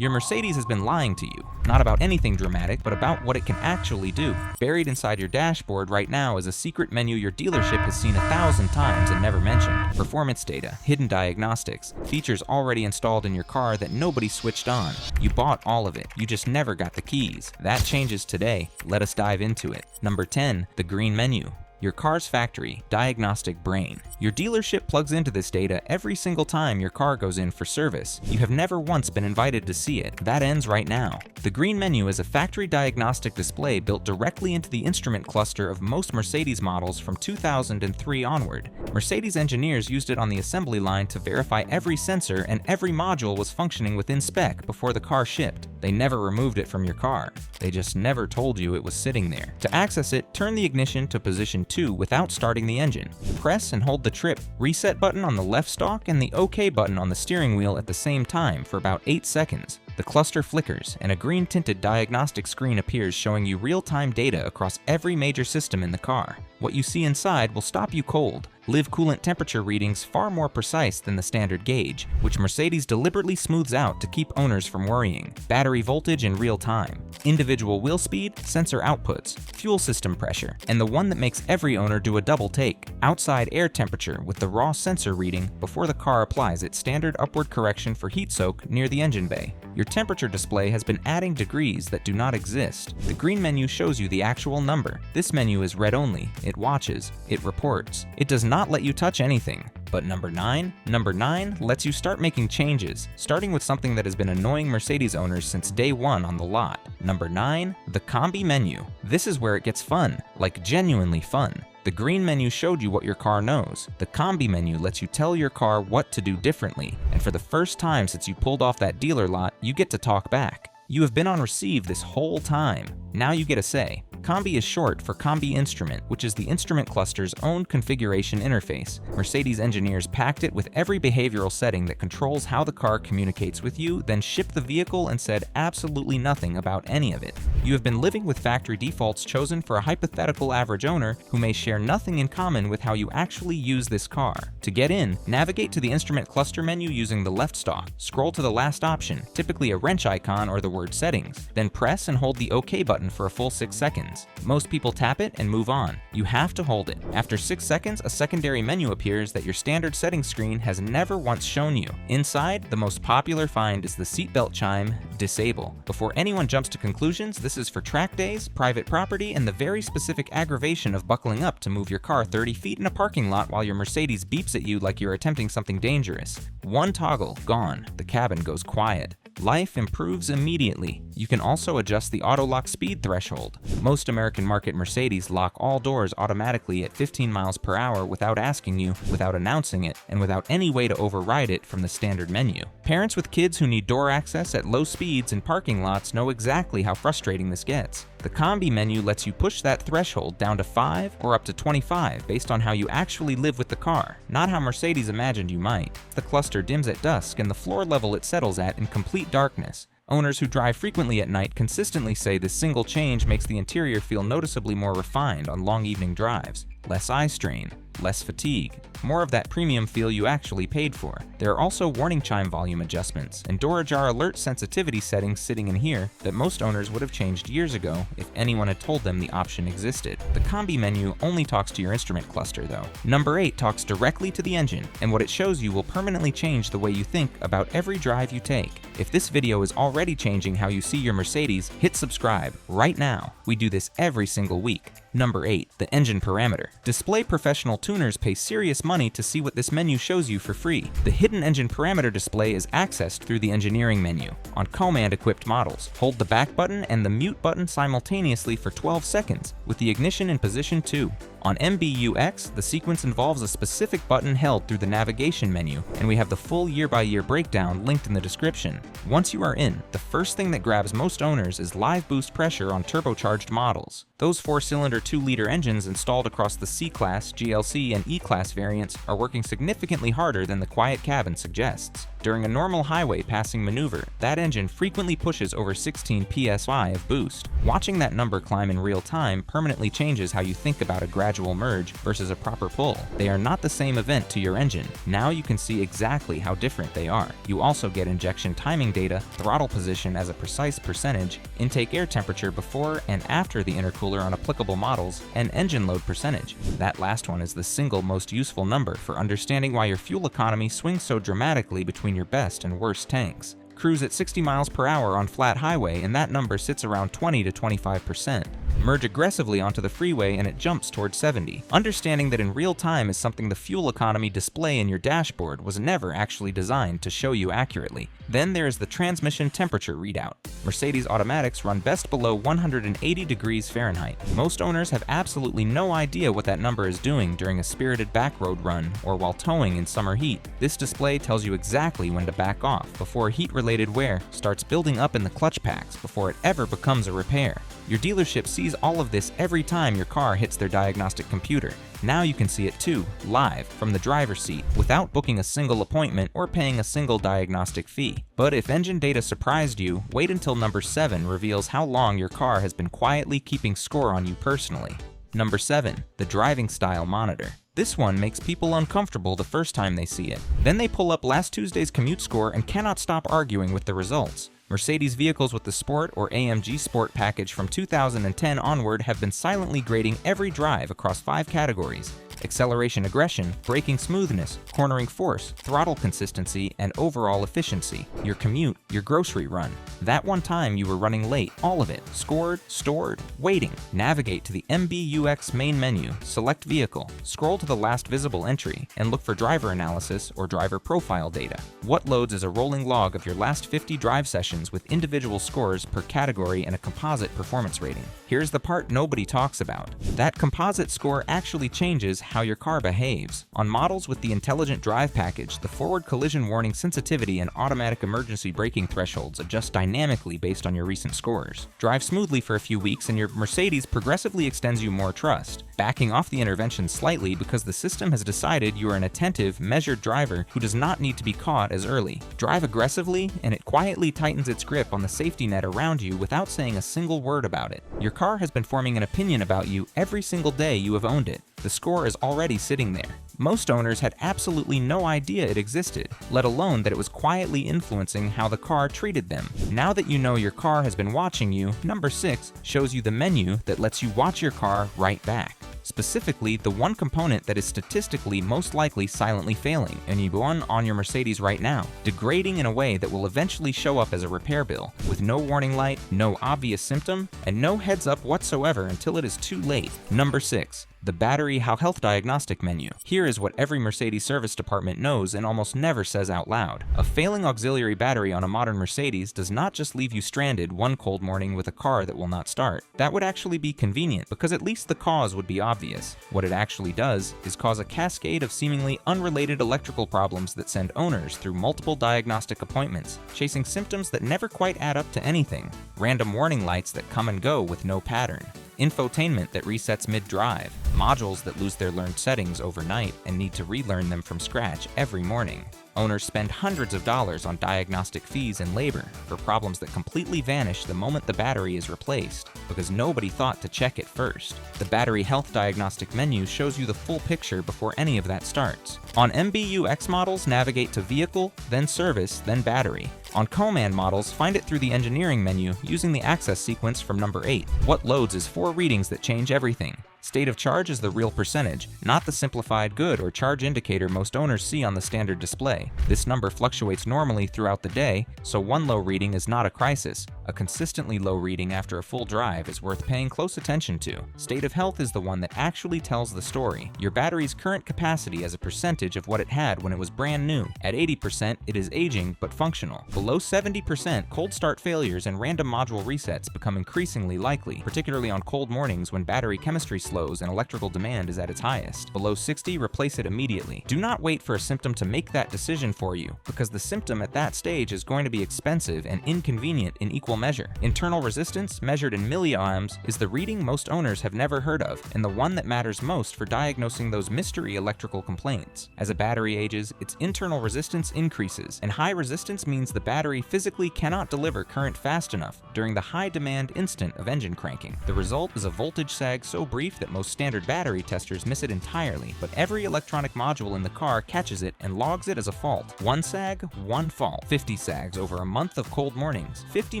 Your Mercedes has been lying to you, not about anything dramatic, but about what it can actually do. Buried inside your dashboard right now is a secret menu your dealership has seen 1,000 times and never mentioned. Performance data, hidden diagnostics, features already installed in your car that nobody switched on. You bought all of it, you just never got the keys. That changes today. Let us dive into it. Number 10, the green menu. Your car's factory, diagnostic brain. Your dealership plugs into this data every single time your car goes in for service. You have never once been invited to see it. That ends right now. The green menu is a factory diagnostic display built directly into the instrument cluster of most Mercedes models from 2003 onward. Mercedes engineers used it on the assembly line to verify every sensor and every module was functioning within spec before the car shipped. They never removed it from your car. They just never told you it was sitting there. To access it, turn the ignition to position 2 without starting the engine. Press and hold the trip, reset button on the left stalk and the OK button on the steering wheel at the same time for about 8 seconds. The cluster flickers and a green tinted diagnostic screen appears showing you real-time data across every major system in the car. What you see inside will stop you cold. Live coolant temperature readings far more precise than the standard gauge, which Mercedes deliberately smooths out to keep owners from worrying. Battery voltage in real time, individual wheel speed, sensor outputs, fuel system pressure, and the one that makes every owner do a double take, outside air temperature with the raw sensor reading before the car applies its standard upward correction for heat soak near the engine bay. Your temperature display has been adding degrees that do not exist. The green menu shows you the actual number. This menu is read only. It watches. It reports. It does not let you touch anything. But number 9 lets you start making changes, starting with something that has been annoying Mercedes owners since day one on the lot. Number 9, the combi menu. This is where it gets fun, like genuinely fun. The green menu showed you what your car knows. The combi menu lets you tell your car what to do differently, and for the first time since you pulled off that dealer lot, you get to talk back. You have been on receive this whole time. Now you get a say. Combi is short for Combi Instrument, which is the instrument cluster's own configuration interface. Mercedes engineers packed it with every behavioral setting that controls how the car communicates with you, then shipped the vehicle and said absolutely nothing about any of it. You have been living with factory defaults chosen for a hypothetical average owner who may share nothing in common with how you actually use this car. To get in, navigate to the instrument cluster menu using the left stalk. Scroll to the last option, typically a wrench icon or the word settings. Then press and hold the OK button for a full 6 seconds. Most people tap it and move on. You have to hold it. After 6 seconds, a secondary menu appears that your standard settings screen has never once shown you. Inside, the most popular find is the seatbelt chime, disable. Before anyone jumps to conclusions, this is for track days, private property, and the very specific aggravation of buckling up to move your car 30 feet in a parking lot while your Mercedes beeps at you like you're attempting something dangerous. One toggle, gone. The cabin goes quiet. Life improves immediately. You can also adjust the auto-lock speed threshold. Most American market Mercedes lock all doors automatically at 15 miles per hour without asking you, without announcing it, and without any way to override it from the standard menu. Parents with kids who need door access at low speeds in parking lots know exactly how frustrating this gets. The combi menu lets you push that threshold down to 5 or up to 25 based on how you actually live with the car, not how Mercedes imagined you might. The cluster dims at dusk and the floor level it settles at in complete darkness. Owners who drive frequently at night consistently say this single change makes the interior feel noticeably more refined on long evening drives. Less eye strain, less fatigue, more of that premium feel you actually paid for. There are also warning chime volume adjustments and door ajar alert sensitivity settings sitting in here that most owners would have changed years ago if anyone had told them the option existed. The combi menu only talks to your instrument cluster though. Number 8 talks directly to the engine, and what it shows you will permanently change the way you think about every drive you take. If this video is already changing how you see your Mercedes, hit subscribe right now. We do this every single week. Number 8, the engine parameter. Display professional tuners pay serious money to see what this menu shows you for free. The hidden engine parameter display is accessed through the engineering menu. On command-equipped models, hold the back button and the mute button simultaneously for 12 seconds, with the ignition in position 2. On MBUX, the sequence involves a specific button held through the navigation menu, and we have the full year-by-year breakdown linked in the description. Once you are in, the first thing that grabs most owners is live boost pressure on turbocharged models. Those 4-cylinder 2-liter engines installed across the C-Class, GLC, and E-Class variants are working significantly harder than the quiet cabin suggests. During a normal highway passing maneuver, that engine frequently pushes over 16 psi of boost. Watching that number climb in real time permanently changes how you think about a gradual merge versus a proper pull. They are not the same event to your engine. Now you can see exactly how different they are. You also get injection timing data, throttle position as a precise percentage, intake air temperature before and after the intercooler on applicable models, and engine load percentage. That last one is the single most useful number for understanding why your fuel economy swings so dramatically between your best and worst tanks. Cruise at 60 miles per hour on flat highway and that number sits around 20 to 25%. Merge aggressively onto the freeway and it jumps towards 70. Understanding that in real time is something the fuel economy display in your dashboard was never actually designed to show you accurately. Then there is the transmission temperature readout. Mercedes automatics run best below 180 degrees Fahrenheit. Most owners have absolutely no idea what that number is doing during a spirited backroad run or while towing in summer heat. This display tells you exactly when to back off before heat-related wear starts building up in the clutch packs before it ever becomes a repair. Your dealership sees all of this every time your car hits their diagnostic computer. Now you can see it too, live, from the driver's seat, without booking a single appointment or paying a single diagnostic fee. But if engine data surprised you, wait until number 7 reveals how long your car has been quietly keeping score on you personally. Number 7, the driving style monitor. This one makes people uncomfortable the first time they see it. Then they pull up last Tuesday's commute score and cannot stop arguing with the results. Mercedes vehicles with the Sport or AMG Sport package from 2010 onward have been silently grading every drive across 5 categories: acceleration aggression, braking smoothness, cornering force, throttle consistency, and overall efficiency. Your commute, your grocery run. That one time you were running late, all of it. Scored, stored, waiting. Navigate to the MBUX main menu, select vehicle, scroll to the last visible entry, and look for driver analysis or driver profile data. What loads is a rolling log of your last 50 drive sessions with individual scores per category and a composite performance rating. Here's the part nobody talks about. That composite score actually changes how your car behaves. On models with the Intelligent Drive package, the forward collision warning sensitivity and automatic emergency braking thresholds adjust dynamically based on your recent scores. Drive smoothly for a few weeks and your Mercedes progressively extends you more trust, backing off the intervention slightly because the system has decided you are an attentive, measured driver who does not need to be caught as early. Drive aggressively and it quietly tightens its grip on the safety net around you without saying a single word about it. Your car has been forming an opinion about you every single day you have owned it. The score is already sitting there. Most owners had absolutely no idea it existed, let alone that it was quietly influencing how the car treated them. Now that you know your car has been watching you, number 6 shows you the menu that lets you watch your car right back. Specifically, the one component that is statistically most likely silently failing, and you one on your Mercedes right now, degrading in a way that will eventually show up as a repair bill, with no warning light, no obvious symptom, and no heads up whatsoever until it is too late. Number 6. The battery health diagnostic menu. Here is what every Mercedes service department knows and almost never says out loud. A failing auxiliary battery on a modern Mercedes does not just leave you stranded one cold morning with a car that will not start. That would actually be convenient because at least the cause would be obvious. What it actually does is cause a cascade of seemingly unrelated electrical problems that send owners through multiple diagnostic appointments, chasing symptoms that never quite add up to anything. Random warning lights that come and go with no pattern. Infotainment that resets mid-drive, modules that lose their learned settings overnight and need to relearn them from scratch every morning. Owners spend hundreds of dollars on diagnostic fees and labor for problems that completely vanish the moment the battery is replaced because nobody thought to check it first. The battery health diagnostic menu shows you the full picture before any of that starts. On MBUX models, navigate to Vehicle, then Service, then Battery. On Command models, find it through the Engineering menu using the access sequence from number 8. What loads is 4 readings that change everything. State of charge is the real percentage, not the simplified good or charge indicator most owners see on the standard display. This number fluctuates normally throughout the day, so one low reading is not a crisis. A consistently low reading after a full drive is worth paying close attention to. State of health is the one that actually tells the story. Your battery's current capacity as a percentage of what it had when it was brand new. At 80%, it is aging but functional. Below 70%, cold start failures and random module resets become increasingly likely, particularly on cold mornings when battery chemistry lows and electrical demand is at its highest. Below 60, replace it immediately. Do not wait for a symptom to make that decision for you, because the symptom at that stage is going to be expensive and inconvenient in equal measure. Internal resistance, measured in milliohms, is the reading most owners have never heard of, and the one that matters most for diagnosing those mystery electrical complaints. As a battery ages, its internal resistance increases, and high resistance means the battery physically cannot deliver current fast enough during the high demand instant of engine cranking. The result is a voltage sag so brief that most standard battery testers miss it entirely, but every electronic module in the car catches it and logs it as a fault. One sag, one fault. 50 sags over a month of cold mornings. 50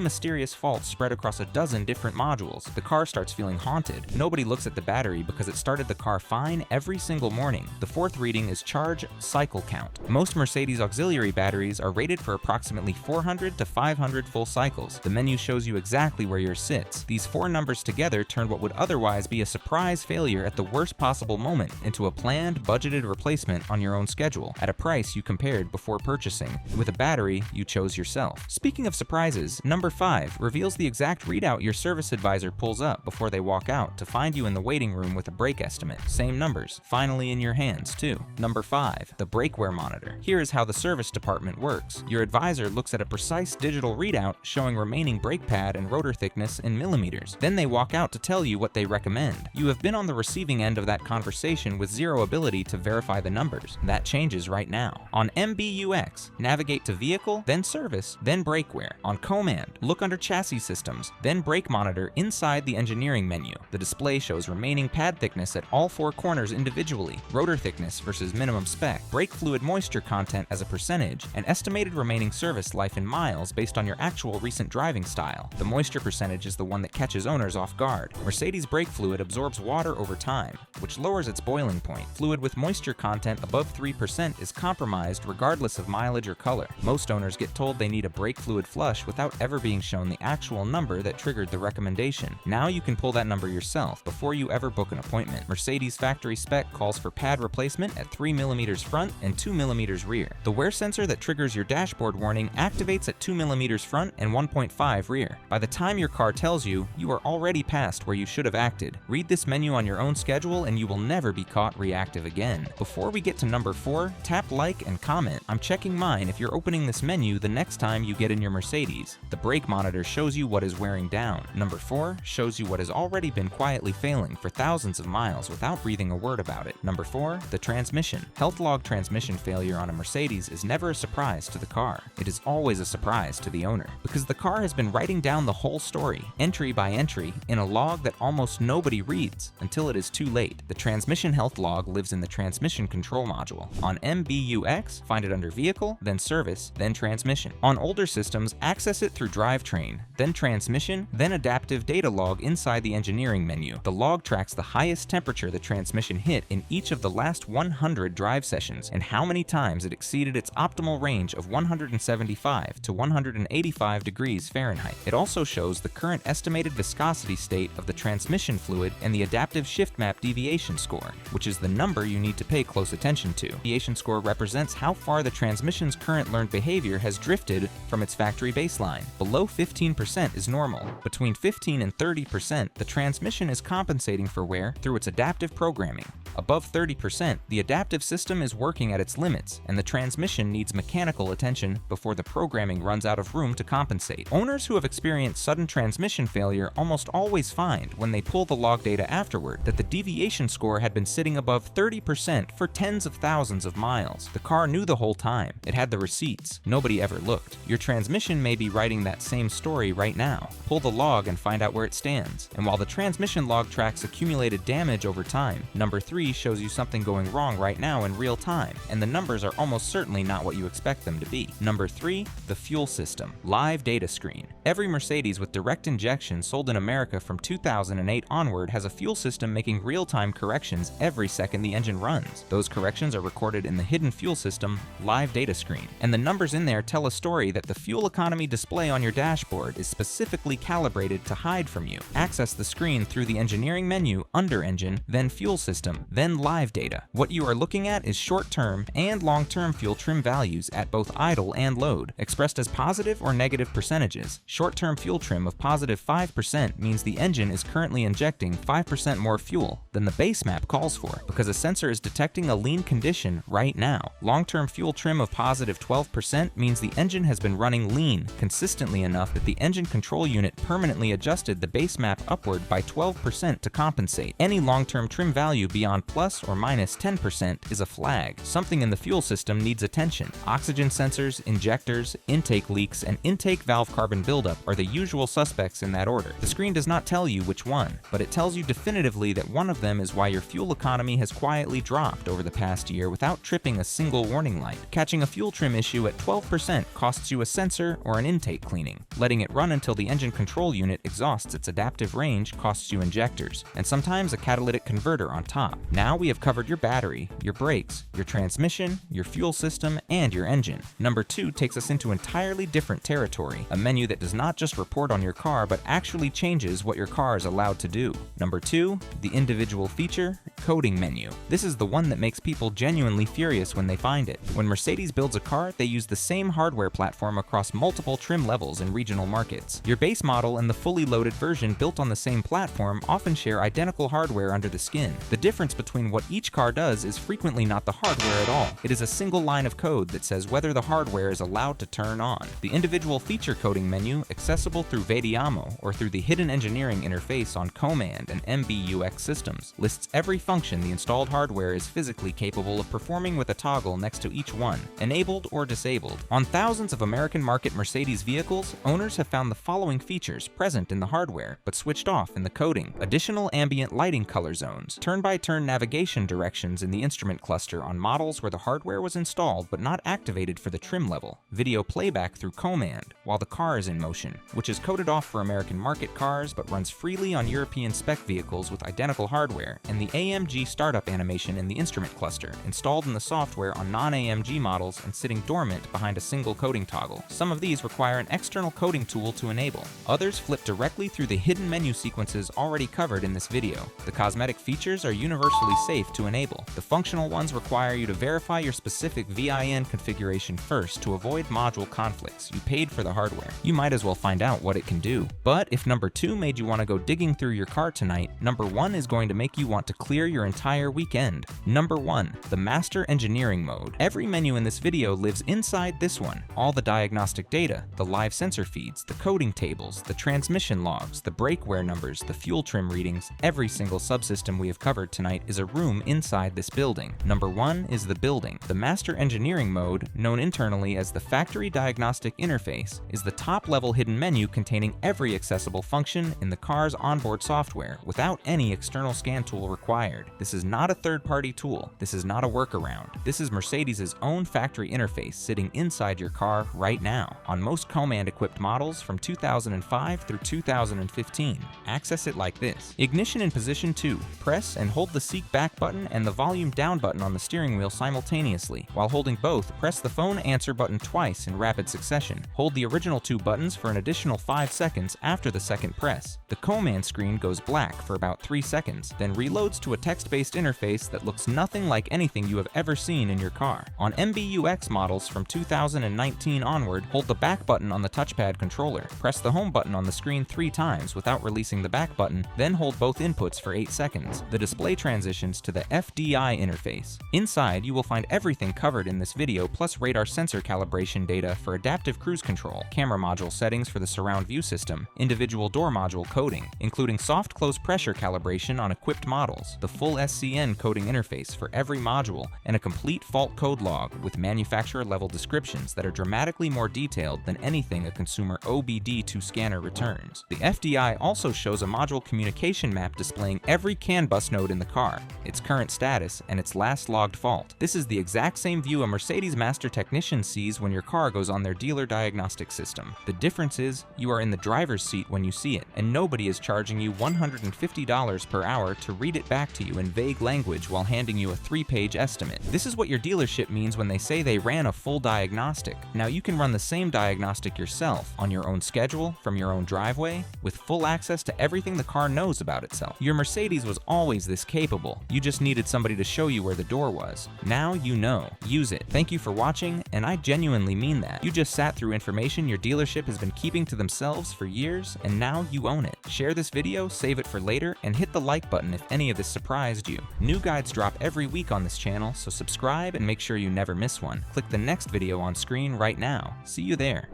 mysterious faults spread across a dozen different modules. The car starts feeling haunted. Nobody looks at the battery because it started the car fine every single morning. The fourth reading is charge cycle count. Most Mercedes auxiliary batteries are rated for approximately 400 to 500 full cycles. The menu shows you exactly where yours sits. These four numbers together turn what would otherwise be a surprise failure at the worst possible moment into a planned, budgeted replacement on your own schedule, at a price you compared before purchasing, with a battery you chose yourself. Speaking of surprises, number 5 reveals the exact readout your service advisor pulls up before they walk out to find you in the waiting room with a brake estimate. Same numbers, finally in your hands too. Number 5, the brake wear monitor. Here is how the service department works. Your advisor looks at a precise digital readout showing remaining brake pad and rotor thickness in millimeters. Then they walk out to tell you what they recommend. You have been on the receiving end of that conversation with zero ability to verify the numbers. That changes right now. On MBUX, navigate to Vehicle, then Service, then Brake Wear. On Command, look under Chassis Systems, then Brake Monitor inside the engineering menu. The display shows remaining pad thickness at all four corners individually, rotor thickness versus minimum spec, brake fluid moisture content as a percentage, and estimated remaining service life in miles based on your actual recent driving style. The moisture percentage is the one that catches owners off guard. Mercedes brake fluid absorbs water over time, which lowers its boiling point. Fluid with moisture content above 3% is compromised regardless of mileage or color. Most owners get told they need a brake fluid flush without ever being shown the actual number that triggered the recommendation. Now you can pull that number yourself before you ever book an appointment. Mercedes factory spec calls for pad replacement at 3mm front and 2mm rear. The wear sensor that triggers your dashboard warning activates at 2mm front and 1.5 rear. By the time your car tells you, you are already past where you should have acted. Read this menu on your own schedule and you will never be caught reactive again. Before we get to number 4, tap like and comment. I'm checking mine if you're opening this menu the next time you get in your Mercedes. The brake monitor shows you what is wearing down. Number 4 shows you what has already been quietly failing for thousands of miles without breathing a word about it. Number 4, the transmission. Health log transmission failure on a Mercedes is never a surprise to the car. It is always a surprise to the owner, because the car has been writing down the whole story, entry by entry, in a log that almost nobody reads until it is too late. The transmission health log lives in the transmission control module. On MBUX, find it under Vehicle, then Service, then Transmission. On older systems, access it through Drivetrain, then Transmission, then Adaptive Data Log inside the engineering menu. The log tracks the highest temperature the transmission hit in each of the last 100 drive sessions and how many times it exceeded its optimal range of 175 to 185 degrees Fahrenheit. It also shows the current estimated viscosity state of the transmission fluid and the adaptive shift map deviation score, which is the number you need to pay close attention to. Deviation score represents how far the transmission's current learned behavior has drifted from its factory baseline. Below 15% is normal. Between 15 and 30%, the transmission is compensating for wear through its adaptive programming. Above 30%, the adaptive system is working at its limits, and the transmission needs mechanical attention before the programming runs out of room to compensate. Owners who have experienced sudden transmission failure almost always find, when they pull the log data afterward, that the deviation score had been sitting above 30% for tens of thousands of miles. The car knew the whole time. It had the receipts. Nobody ever looked. Your transmission may be writing that same story right now. Pull the log and find out where it stands. And while the transmission log tracks accumulated damage over time, number 3 shows you something going wrong right now in real time, and the numbers are almost certainly not what you expect them to be. Number 3, the fuel system. Live data screen. Every Mercedes with direct injection sold in America from 2008 onward has a fuel system making real-time corrections every second the engine runs. Those corrections are recorded in the hidden fuel system live data screen, and the numbers in there tell a story that the fuel economy display on your dashboard is specifically calibrated to hide from you. Access the screen through the engineering menu under Engine, then Fuel System, then Live Data. What you are looking at is short-term and long-term fuel trim values at both idle and load, expressed as positive or negative percentages. Short-term fuel trim of positive 5% means the engine is currently injecting 5% 12% more fuel than the base map calls for, because a sensor is detecting a lean condition right now. Long-term fuel trim of positive 12% means the engine has been running lean consistently enough that the engine control unit permanently adjusted the base map upward by 12% to compensate. Any long-term trim value beyond plus or minus 10% is a flag. Something in the fuel system needs attention. Oxygen sensors, injectors, intake leaks, and intake valve carbon buildup are the usual suspects in that order. The screen does not tell you which one, but it tells you definitively that one of them is why your fuel economy has quietly dropped over the past year without tripping a single warning light. Catching a fuel trim issue at 12% costs you a sensor or an intake cleaning. Letting it run until the engine control unit exhausts its adaptive range costs you injectors, and sometimes a catalytic converter on top. Now we have covered your battery, your brakes, your transmission, your fuel system, and your engine. Number 2 takes us into entirely different territory, a menu that does not just report on your car but actually changes what your car is allowed to do. Number 2, the individual feature coding menu. This is the one that makes people genuinely furious when they find it. When Mercedes builds a car, they use the same hardware platform across multiple trim levels in regional markets. Your base model and the fully loaded version built on the same platform often share identical hardware under the skin. The difference between what each car does is frequently not the hardware at all. It is a single line of code that says whether the hardware is allowed to turn on. The individual feature coding menu, accessible through Vediamo or through the hidden engineering interface on Command and MBUX systems, lists every function the installed hardware is physically capable of performing with a toggle next to each one, enabled or disabled. On thousands of American market Mercedes vehicles, owners have found the following features present in the hardware, but switched off in the coding: additional ambient lighting color zones, turn-by-turn navigation directions in the instrument cluster on models where the hardware was installed but not activated for the trim level, video playback through Command while the car is in motion, which is coded off for American market cars but runs freely on European spec vehicles with identical hardware, and the AMG startup animation in the instrument cluster, installed in the software on non-AMG models and sitting dormant behind a single coding toggle. Some of these require an external coding tool to enable. Others flip directly through the hidden menu sequences already covered in this video. The cosmetic features are universally safe to enable. The functional ones require you to verify your specific VIN configuration first to avoid module conflicts. You paid for the hardware. You might as well find out what it can do. But if number 2 made you want to go digging through your car tonight, number 1 is going to make you want to clear your entire weekend. Number 1, the Master Engineering Mode. Every menu in this video lives inside this one. All the diagnostic data, the live sensor feeds, the coding tables, the transmission logs, the brake wear numbers, the fuel trim readings, every single subsystem we have covered tonight is a room inside this building. Number 1 is the building. The Master Engineering Mode, known internally as the Factory Diagnostic Interface, is the top-level hidden menu containing every accessible function in the car's onboard software without any external scan tool required. This is not a third-party tool. This is not a workaround. This is Mercedes' own factory interface sitting inside your car right now on most Command-equipped models from 2005 through 2015. Access it like this. Ignition in position 2. Press and hold the seat back button and the volume down button on the steering wheel simultaneously. While holding both, press the phone answer button twice in rapid succession. Hold the original 2 buttons for an additional 5 seconds after the second press. The Command screen goes black for about 3 seconds, then reloads to a text-based interface that looks nothing like anything you have ever seen in your car. On MBUX models from 2019 onward, hold the back button on the touchpad controller. Press the home button on the screen 3 times without releasing the back button, then hold both inputs for 8 seconds. The display transitions to the FDI interface. Inside, you will find everything covered in this video plus radar sensor calibration data for adaptive cruise control, camera module settings for the surround view system, individual door module coding, including soft close pressure calibration on equipped models, the full SCN coding interface for every module, and a complete fault code log with manufacturer level descriptions that are dramatically more detailed than anything a consumer OBD2 scanner returns. The FDI also shows a module communication map displaying every CAN bus node in the car, its current status, and its last logged fault. This is the exact same view a Mercedes master technician sees when your car goes on their dealer diagnostic system. The difference is, you are in the driver's seat when you see it, and nobody is charging you $150 per hour to read it back to you in vague language while handing you a 3-page estimate. This is what your dealership means when they say they ran a full diagnostic. Now you can run the same diagnostic yourself, on your own schedule, from your own driveway, with full access to everything the car knows about itself. Your Mercedes was always this capable. You just needed somebody to show you where the door was. Now you know. Use it. Thank you for watching, and I genuinely mean that. You just sat through information your dealership has been keeping to themselves for years, and now you own it. Share this video, save it for later, reminder and hit the like button if any of this surprised you. New guides drop every week on this channel, so subscribe and make sure you never miss one. Click the next video on screen right now. See you there.